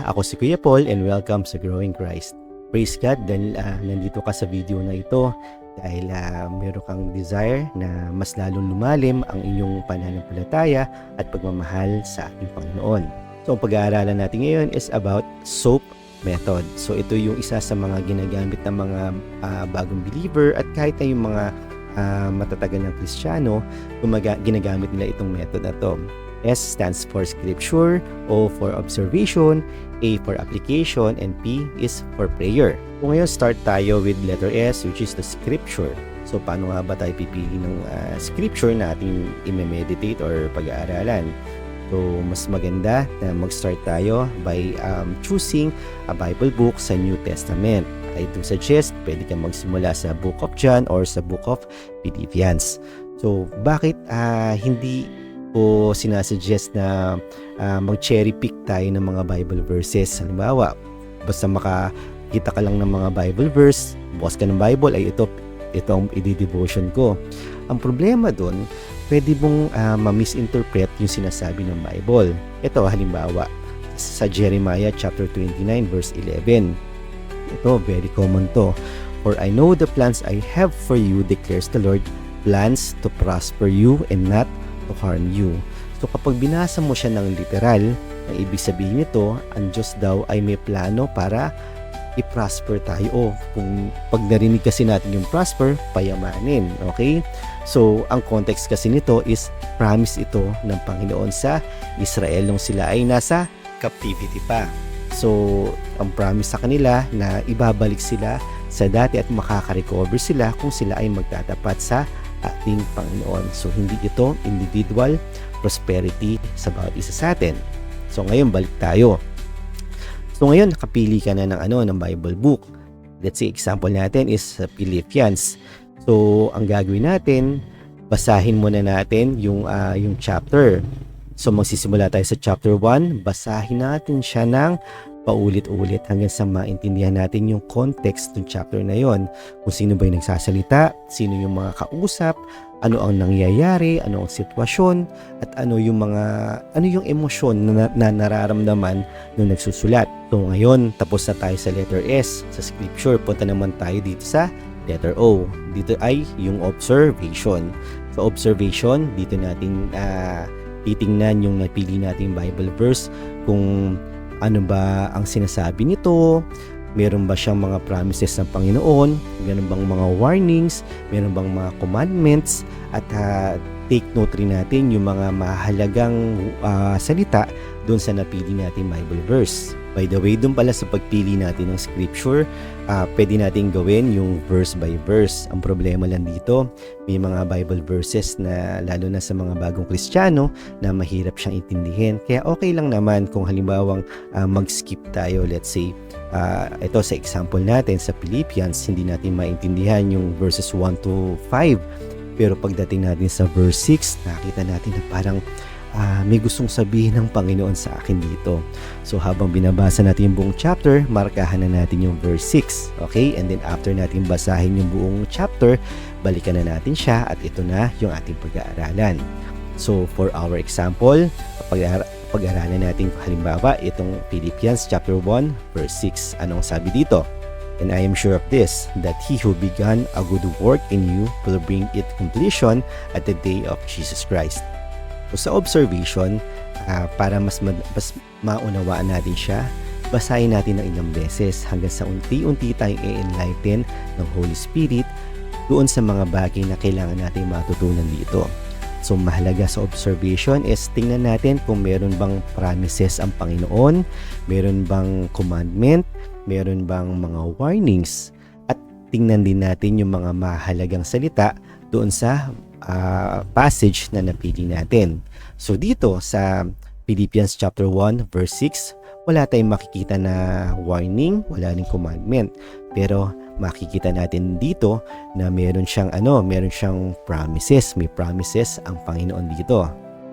Ako si Kuya Paul and welcome sa Growing Christ. Praise God dahil nandito ka sa video na ito dahil meron kang desire na mas lalong lumalim ang iyong pananampalataya at pagmamahal sa ating Panginoon. So ang pag-aaralan natin ngayon is about SOAP method. So ito yung isa sa mga ginagamit ng mga bagong believer at kahit na yung mga matatagal ng Kristiyano, ginagamit nila itong method na to. S stands for scripture, O for observation, A for application, and P is for prayer. So ngayon start tayo with letter S, which is the scripture. So paano nga ba tayo pipili ng scripture na ating i-meditate or pag-aaralan? So mas maganda na mag-start tayo by choosing a Bible book sa New Testament. I do suggest pwede kang magsimula sa Book of John or sa Book of Philippians. So bakit hindi o sinasuggest na mag-cherry pick tayo ng mga Bible verses? Halimbawa, basta makakita ka lang ng mga Bible verse, bukas ka ng Bible, ay ito ang i-devotion ko. Ang problema doon, pwede mong ma-misinterpret yung sinasabi ng Bible. Ito, halimbawa, sa Jeremiah chapter 29 verse 11. Ito, very common to. For I know the plans I have for you, declares the Lord, plans to prosper you and not to harm you. So kapag binasa mo siya ng literal, ang ibig sabihin nito, ang Diyos daw ay may plano para i-prosper tayo. O kung pag narinig kasi natin yung prosper, payamanin. Okay? So ang context kasi nito is promise ito ng Panginoon sa Israel nung sila ay nasa captivity pa. So ang promise sa kanila na ibabalik sila sa dati at makaka-recover sila kung sila ay magtatapat sa ating Panginoon. So hindi ito individual prosperity sa bawat isa sa atin. So ngayon balik tayo. So ngayon nakapili ka na ng Bible book. Let's say example natin is Philippians. So ang gagawin natin, basahin muna natin yung chapter. So magsisimula tayo sa chapter 1, basahin natin siya ng paulit-ulit hanggang sa maintindihan natin yung context ng chapter na yon. Kung sino ba yung nagsasalita, sino yung mga kausap, ano ang nangyayari, ano ang sitwasyon, at ano yung emosyon na nararamdaman nung nagsusulat. So ngayon, tapos na tayo sa letter S, sa scripture. Punta naman tayo dito sa letter O. Dito ay yung observation. Sa observation, dito natin titingnan yung napili nating Bible verse, kung ano ba ang sinasabi nito, meron ba siyang mga promises ng Panginoon, meron bang mga warnings, meron bang mga commandments, at take note rin natin yung mga mahalagang salita doon sa napili nating Bible verse. By the way, doon pala sa pagpili natin ng scripture, pwede natin gawin yung verse by verse. Ang problema lang dito, may mga Bible verses na lalo na sa mga bagong Kristiyano na mahirap siyang intindihin. Kaya okay lang naman kung halimbawang mag-skip tayo. Let's say, ito sa example natin sa Philippians, hindi natin maintindihan yung verses 1 to 5. Pero pagdating natin sa verse 6, nakita natin na parang may gustong sabihin ng Panginoon sa akin dito. So habang binabasa natin yung buong chapter, markahan na natin yung verse 6. Okay? And then after natin basahin yung buong chapter, balikan na natin siya at ito na yung ating pag-aaralan. So for our example, pag-aaralan natin halimbawa itong Philippians chapter 1 verse 6. Anong sabi dito? And I am sure of this, that he who began a good work in you will bring it to completion at the day of Jesus Christ. So sa observation, para mas maunawaan natin siya, basahin natin ng ilang beses hanggang sa unti-unti tayong i-enlighten ng Holy Spirit doon sa mga bagay na kailangan natin matutunan dito. So mahalaga sa observation is tingnan natin kung meron bang promises ang Panginoon, meron bang commandment, meron bang mga warnings, at tingnan din natin yung mga mahalagang salita doon sa passage na napili natin. So dito sa Philippians chapter 1 verse 6, wala tayong makikita na warning, wala ring commandment. Pero makikita natin dito na meron siyang promises. May promises ang Panginoon dito.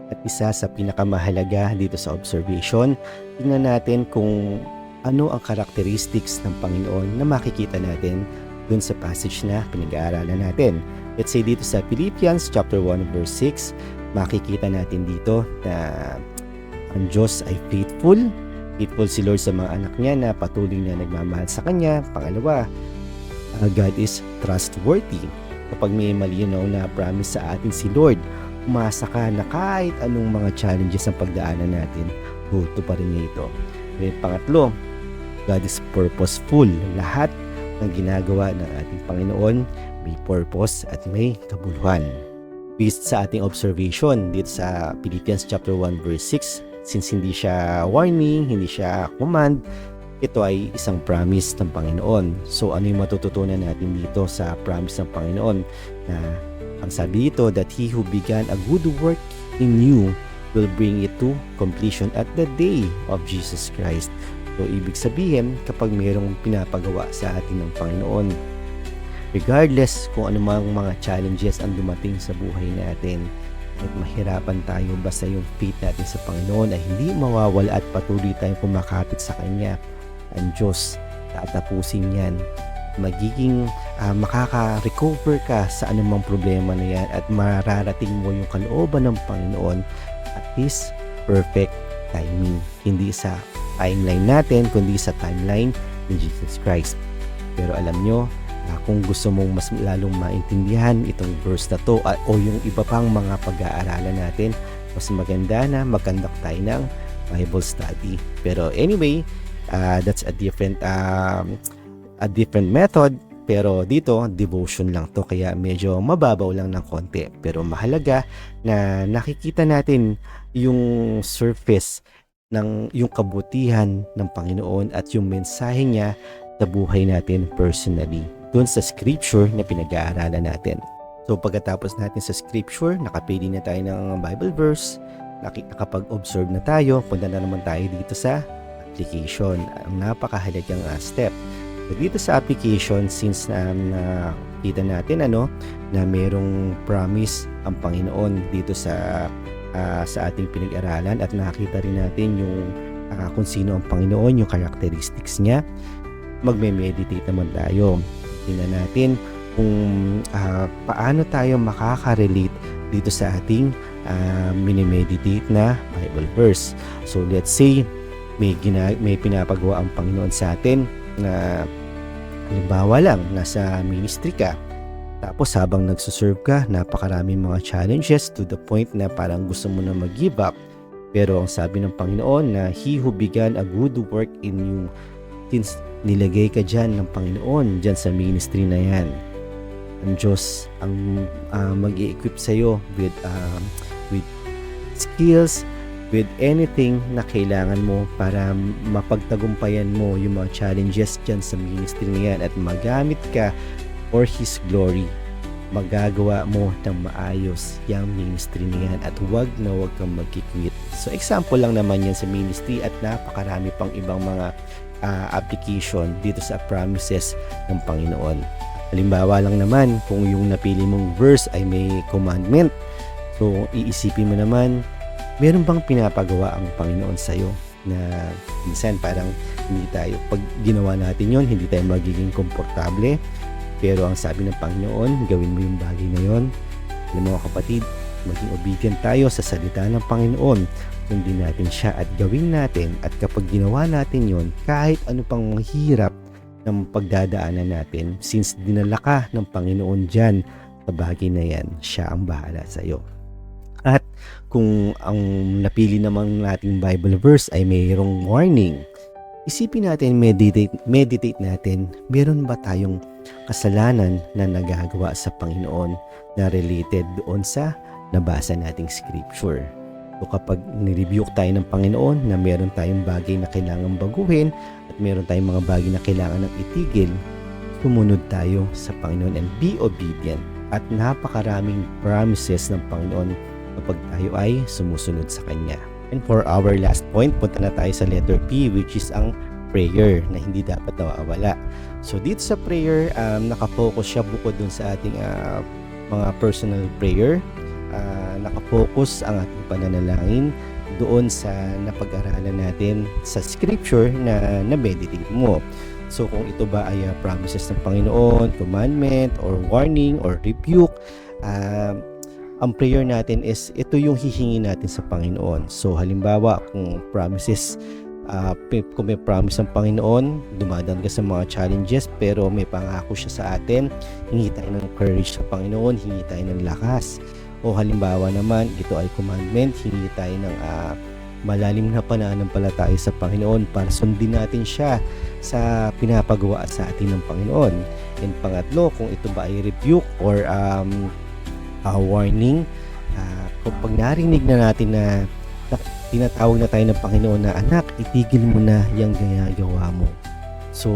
At isa sa pinakamahalaga dito sa observation, tingnan natin kung ano ang characteristics ng Panginoon na makikita natin dun sa passage na pinag-aaralan natin. Let's say dito sa Philippians chapter 1 verse 6, makikita natin dito na ang Diyos ay faithful, Faithful si Lord sa mga anak niya na patuloy na nagmamahal sa kanya. Pangalawa, God is trustworthy. Kapag may malinaw na promise sa atin si Lord, umasa ka na kahit anong mga challenges ang pagdaanan natin, buto pa rin niya ito. Then pangatlo, God is purposeful. Lahat ng ginagawa ng ating Panginoon may purpose at may kabuluhan. Based sa ating observation dito sa Philippians chapter 1 verse 6, since hindi siya warning, hindi siya command, ito ay isang promise ng Panginoon. So ano yung matututunan natin dito sa promise ng Panginoon? Na ang sabi dito, that He who began a good work in you will bring it to completion at the day of Jesus Christ. So ibig sabihin, kapag mayroong pinapagawa sa atin ng Panginoon, regardless kung anumang mga challenges ang dumating sa buhay natin, at mahirapan tayo, basta yung faith natin sa Panginoon ay hindi mawawala at patuloy tayong kumakapit sa Kanya, ang Diyos tatapusin yan. Magiging makaka-recover ka sa anumang problema na yan at mararating mo yung kalooban ng Panginoon at His perfect timing. Hindi sa timeline natin, kundi sa timeline ni Jesus Christ. Pero alam nyo, kung gusto mong mas lalong maintindihan itong verse na to o yung iba pang mga pag-aaralan natin, mas maganda na mag-conduct tayo ng Bible study. Pero anyway, that's a different method. Pero dito, devotion lang to, kaya medyo mababaw lang ng konti. Pero mahalaga na nakikita natin yung surface ng yung kabutihan ng Panginoon at yung mensahe niya sa buhay natin personally doon sa scripture na pinag-aaralan natin. So pagkatapos natin sa scripture, nakapili na tayo ng Bible verse, nakapag-observe na tayo, punta na naman tayo dito sa application. Ang napakahalagang step. So dito sa application, since nakita natin na merong promise ang Panginoon dito sa ating pinag-aralan at nakita rin natin yung kung sino ang Panginoon, yung characteristics niya, magme-meditate naman tayo. Tingnan natin kung paano tayo makaka-relate dito sa ating minimeditate na Bible verse. So let's say may pinapagawa ang Panginoon sa atin na halimbawa lang nasa ministry ka, tapos habang nagsuserve ka, napakaraming mga challenges to the point na parang gusto mo na mag-give up. Pero ang sabi ng Panginoon na He who began a good work in you, since nilagay ka dyan ng Panginoon dyan sa ministry na yan, ang Diyos ang mag-i-equip sa'yo with skills, with anything na kailangan mo para mapagtagumpayan mo yung mga challenges dyan sa ministry na yan at magamit ka for His glory. Magagawa mo ng maayos yung ministry na yan at huwag kang mag-quit. So example lang naman yan sa ministry at napakarami pang ibang mga application dito sa promises ng Panginoon. Halimbawa lang naman, kung yung napili mong verse ay may commandment, so iisipin mo naman, meron bang pinapagawa ang Panginoon sa'yo na minsan parang hindi tayo, pag ginawa natin yon, hindi tayo magiging komportable, pero ang sabi ng Panginoon, gawin mo yung bagay na yon. Alam mo mga kapatid, maging obedient tayo sa salita ng Panginoon, sundin natin siya at gawin natin, at kapag ginawa natin yon, kahit ano pang mahirap ng pagdadaanan natin, since dinala ka ng Panginoon dyan sa bagay na yan, siya ang bahala sa iyo. At kung ang napili namang nating Bible verse ay mayroong warning, isipin natin, meditate natin, meron ba tayong kasalanan na nagagawa sa Panginoon na related doon sa nabasa nating scripture. So kapag nirebuke tayo ng Panginoon na meron tayong bagay na kailangan baguhin at meron tayong mga bagay na kailangan ng itigil, sumunod tayo sa Panginoon and be obedient. At napakaraming promises ng Panginoon kapag tayo ay sumusunod sa Kanya. And for our last point, punta na tayo sa letter P, which is ang prayer na hindi dapat nawawala. So dito sa prayer, nakafocus siya bukod dun sa ating mga personal prayer. Nakafocus ang ating pananalangin doon sa napag-aralan natin sa scripture na na-meditate mo. So kung ito ba ay promises ng Panginoon, commandment, or warning, or rebuke, ang prayer natin is ito yung hihingi natin sa Panginoon. So halimbawa kung promises Kung may promise ang Panginoon, dumadaan ka sa mga challenges, pero may pangako siya sa atin. Hingi tayo ng courage sa Panginoon, hingi tayo ng lakas. O halimbawa naman, ito ay commandment, hingi tayo ng malalim na pananampalataya sa Panginoon para sundin natin siya sa pinapagawa sa atin ng Panginoon. And pangatlo, kung ito ba ay rebuke or warning, kung narinig na natin na tinatawag na tayo ng Panginoon na, anak, itigil mo na yung ginagawa mo. So,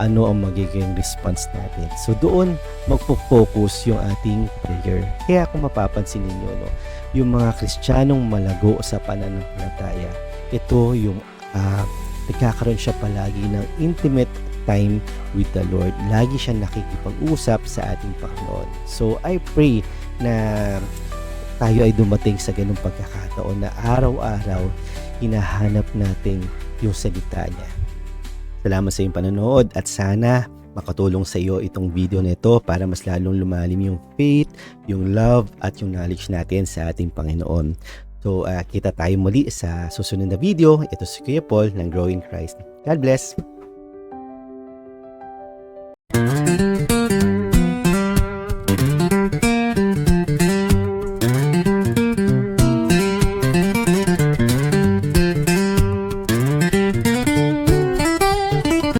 ano ang magiging response natin? So, doon magpo-focus yung ating prayer. Kaya kung mapapansin ninyo, no, yung mga Kristiyanong malago sa pananampalataya, ito yung nagkakaroon siya palagi ng intimate time with the Lord. Lagi siya nakikipag-usap sa ating Panginoon. So, I pray na tayo ay dumating sa ganung pagkakataon na araw-araw hinahanap natin yung salita niya. Salamat sa iyong panonood at sana makatulong sa iyo itong video na ito para mas lalong lumalim yung faith, yung love at yung knowledge natin sa ating Panginoon. So kita tayo muli sa susunod na video. Ito si Kuya Paul ng Growing Christ. God bless!